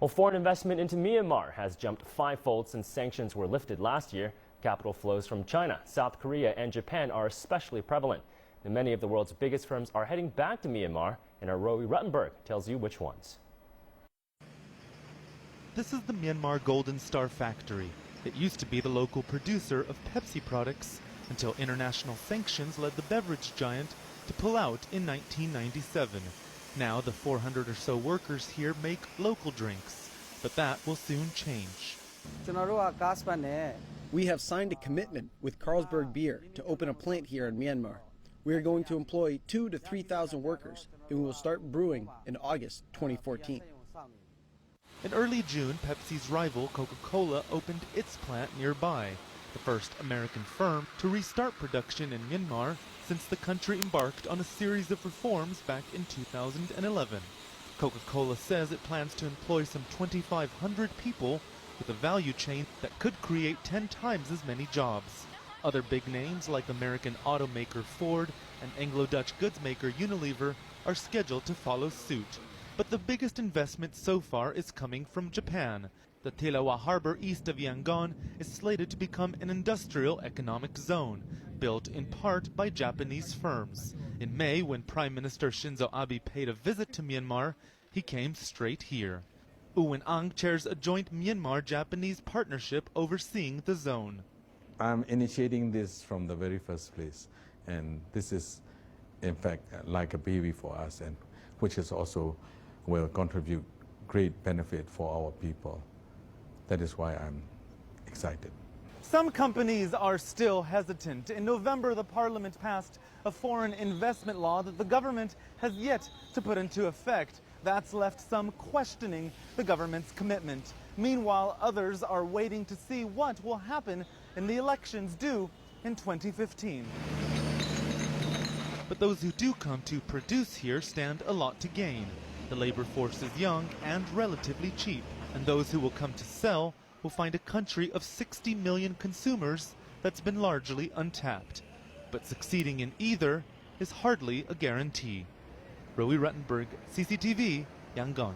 Well, foreign investment into Myanmar has jumped fivefold since sanctions were lifted last year. Capital flows from China, South Korea, and Japan are especially prevalent. And many of the world's biggest firms are heading back to Myanmar, and our Rowie Ruttenberg tells you which ones. This is the Myanmar Golden Star factory. It used to be the local producer of Pepsi products until international sanctions led the beverage giant to pull out in 1997. Now the 400 or so workers here make local drinks, but that will soon change. We have signed a commitment with Carlsberg Beer to open a plant here in Myanmar. We are going to employ 2,000 to 3,000 workers, and we will start brewing in August 2014. In early June, Pepsi's rival Coca-Cola opened its plant nearby, the first American firm to restart production in Myanmar since the country embarked on a series of reforms back in 2011. Coca-Cola says it plans to employ some 2,500 people with a value chain that could create 10 times as many jobs. Other big names like American automaker Ford and Anglo-Dutch goods maker Unilever are scheduled to follow suit. But the biggest investment so far is coming from Japan. The Telawa harbor east of Yangon is slated to become an industrial economic zone, built in part by Japanese firms. In May, when Prime Minister Shinzo Abe paid a visit to Myanmar, he came straight here. Uwin Ang chairs a joint Myanmar-Japanese partnership overseeing the zone. I'm initiating this from the very first place, and this is, in fact, like a baby for us, and which is also will contribute great benefit for our people. That is why I'm excited. Some companies are still hesitant. In November, the parliament passed a foreign investment law that the government has yet to put into effect. That's left some questioning the government's commitment. Meanwhile, others are waiting to see what will happen in the elections due in 2015. But those who do come to produce here stand a lot to gain. The labor force is young and relatively cheap, and those who will come to sell will find a country of 60 million consumers that's been largely untapped. But succeeding in either is hardly a guarantee. Rowie Ruttenberg, CCTV, Yangon.